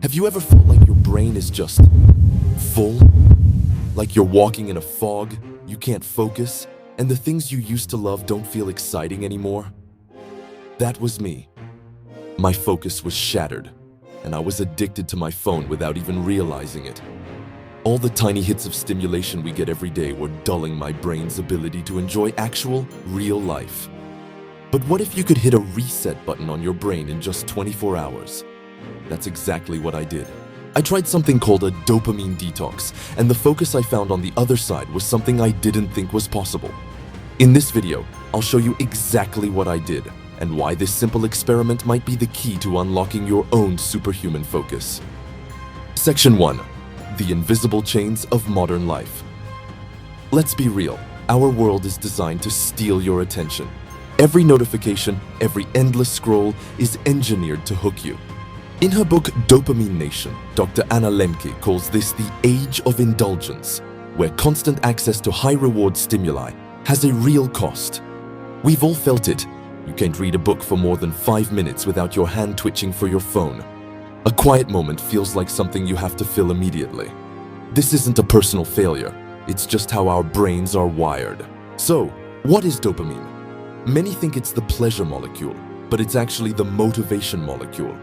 Have you ever felt like your brain is just full? Like you're walking in a fog, you can't focus, and the things you used to love don't feel exciting anymore? That was me. My focus was shattered, and I was addicted to my phone without even realizing it. All the tiny hits of stimulation we get every day were dulling my brain's ability to enjoy actual, real life. But what if you could hit a reset button on your brain in just 24 hours? That's exactly what I did. I tried something called a dopamine detox, and the focus I found on the other side was something I didn't think was possible. In this video, I'll show you exactly what I did, and why this simple experiment might be the key to unlocking your own superhuman focus. Section 1. The invisible chains of modern life. Let's be real, our world is designed to steal your attention. Every notification, every endless scroll is engineered to hook you. In her book Dopamine Nation, Dr. Anna Lemke calls this the age of indulgence, where constant access to high-reward stimuli has a real cost. We've all felt it. You can't read a book for more than 5 minutes without your hand twitching for your phone. A quiet moment feels like something you have to fill immediately. This isn't a personal failure, it's just how our brains are wired. So, what is dopamine? Many think it's the pleasure molecule, but it's actually the motivation molecule.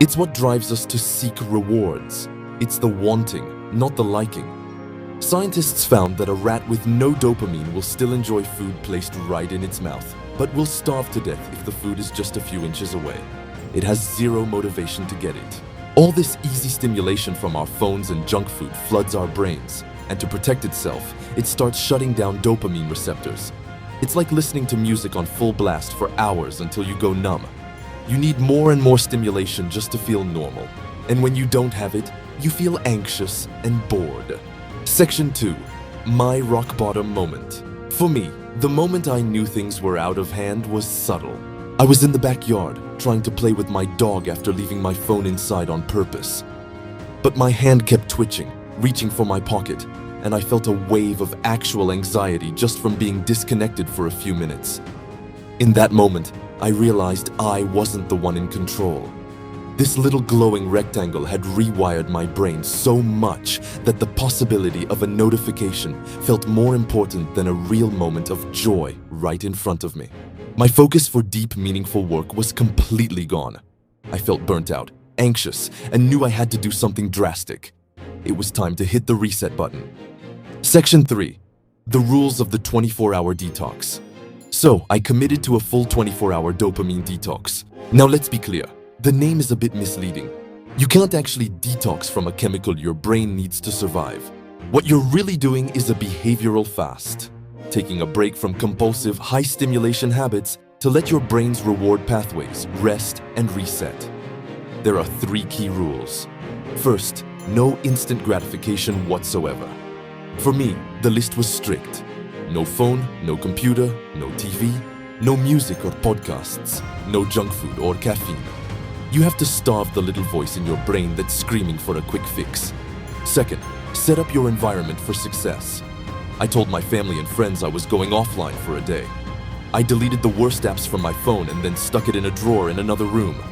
It's what drives us to seek rewards. It's the wanting, not the liking. Scientists found that a rat with no dopamine will still enjoy food placed right in its mouth, but will starve to death if the food is just a few inches away. It has zero motivation to get it. All this easy stimulation from our phones and junk food floods our brains, and to protect itself, it starts shutting down dopamine receptors. It's like listening to music on full blast for hours until you go numb. You need more and more stimulation just to feel normal. And when you don't have it, you feel anxious and bored. Section 2. My rock bottom moment. For me, the moment I knew things were out of hand was subtle. I was in the backyard, trying to play with my dog after leaving my phone inside on purpose. But my hand kept twitching, reaching for my pocket, and I felt a wave of actual anxiety just from being disconnected for a few minutes. In that moment, I realized I wasn't the one in control. This little glowing rectangle had rewired my brain so much that the possibility of a notification felt more important than a real moment of joy right in front of me. My focus for deep, meaningful work was completely gone. I felt burnt out, anxious, and knew I had to do something drastic. It was time to hit the reset button. Section 3. The rules of the 24-hour detox. So, I committed to a full 24-hour dopamine detox. Now let's be clear, the name is a bit misleading. You can't actually detox from a chemical your brain needs to survive. What you're really doing is a behavioral fast, taking a break from compulsive, high-stimulation habits to let your brain's reward pathways rest and reset. There are 3 key rules. First, no instant gratification whatsoever. For me, the list was strict. No phone, no computer, no TV, no music or podcasts, no junk food or caffeine. You have to starve the little voice in your brain that's screaming for a quick fix. Second, set up your environment for success. I told my family and friends I was going offline for a day. I deleted the worst apps from my phone and then stuck it in a drawer in another room.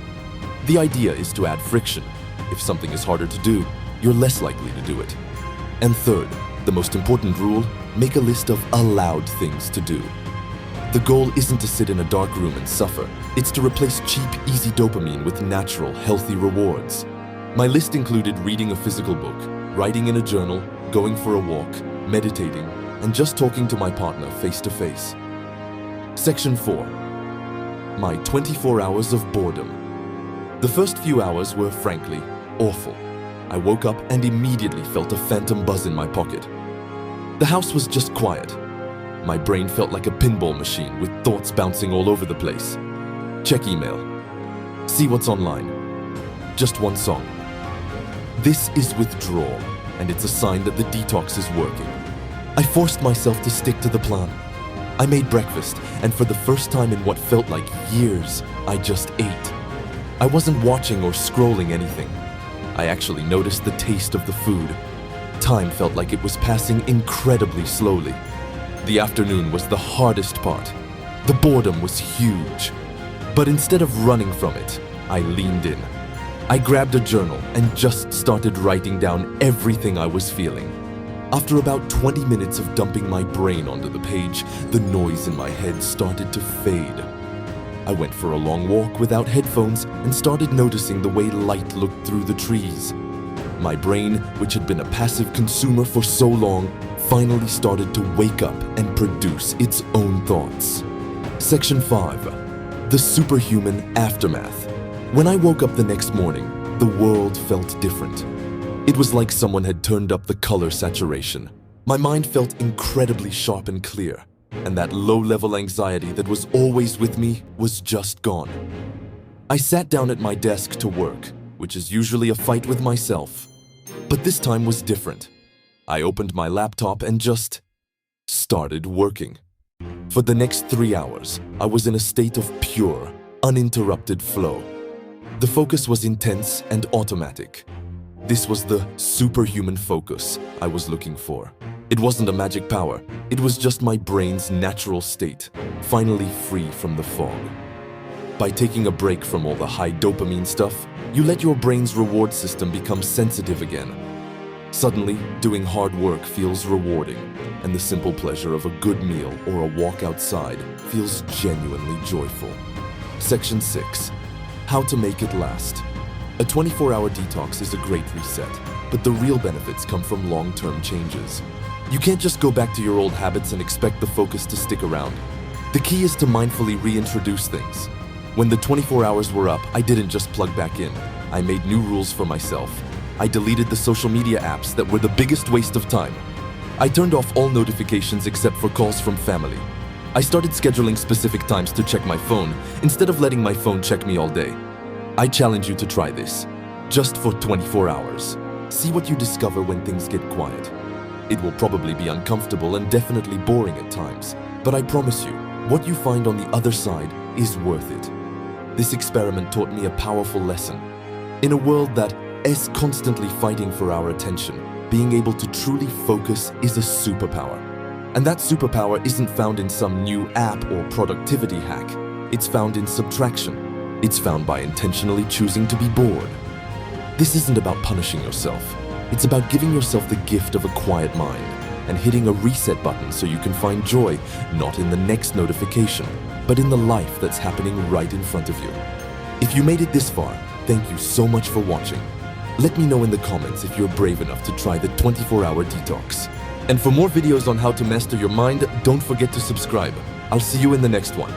The idea is to add friction. If something is harder to do, you're less likely to do it. And third, the most important rule, make a list of allowed things to do. The goal isn't to sit in a dark room and suffer. It's to replace cheap, easy dopamine with natural, healthy rewards. My list included reading a physical book, writing in a journal, going for a walk, meditating, and just talking to my partner face to face. Section 4. My 24 hours of boredom. The first few hours were, frankly, awful. I woke up and immediately felt a phantom buzz in my pocket. The house was just quiet. My brain felt like a pinball machine with thoughts bouncing all over the place. Check email. See what's online. Just one song. This is withdrawal, and it's a sign that the detox is working. I forced myself to stick to the plan. I made breakfast, and for the first time in what felt like years, I just ate. I wasn't watching or scrolling anything. I actually noticed the taste of the food. Time felt like it was passing incredibly slowly. The afternoon was the hardest part. The boredom was huge. But instead of running from it, I leaned in. I grabbed a journal and just started writing down everything I was feeling. After about 20 minutes of dumping my brain onto the page, the noise in my head started to fade. I went for a long walk without headphones and started noticing the way light looked through the trees. My brain, which had been a passive consumer for so long, finally started to wake up and produce its own thoughts. Section 5. The Superhuman Aftermath. When I woke up the next morning, the world felt different. It was like someone had turned up the color saturation. My mind felt incredibly sharp and clear, and that low-level anxiety that was always with me was just gone. I sat down at my desk to work, which is usually a fight with myself. But this time was different. I opened my laptop and just started working. For the next 3 hours, I was in a state of pure, uninterrupted flow. The focus was intense and automatic. This was the superhuman focus I was looking for. It wasn't a magic power, it was just my brain's natural state, finally free from the fog. By taking a break from all the high dopamine stuff, you let your brain's reward system become sensitive again. Suddenly, doing hard work feels rewarding, and the simple pleasure of a good meal or a walk outside feels genuinely joyful. Section 6. How to make it last. A 24-hour detox is a great reset, but the real benefits come from long-term changes. You can't just go back to your old habits and expect the focus to stick around. The key is to mindfully reintroduce things. When the 24 hours were up, I didn't just plug back in. I made new rules for myself. I deleted the social media apps that were the biggest waste of time. I turned off all notifications except for calls from family. I started scheduling specific times to check my phone instead of letting my phone check me all day. I challenge you to try this, just for 24 hours. See what you discover when things get quiet. It will probably be uncomfortable and definitely boring at times, but I promise you, what you find on the other side is worth it. This experiment taught me a powerful lesson. In a world that is constantly fighting for our attention, being able to truly focus is a superpower. And that superpower isn't found in some new app or productivity hack. It's found in subtraction. It's found by intentionally choosing to be bored. This isn't about punishing yourself. It's about giving yourself the gift of a quiet mind and hitting a reset button so you can find joy not in the next notification, but in the life that's happening right in front of you. If you made it this far, thank you so much for watching. Let me know in the comments if you're brave enough to try the 24-hour detox. And for more videos on how to master your mind, don't forget to subscribe. I'll see you in the next one.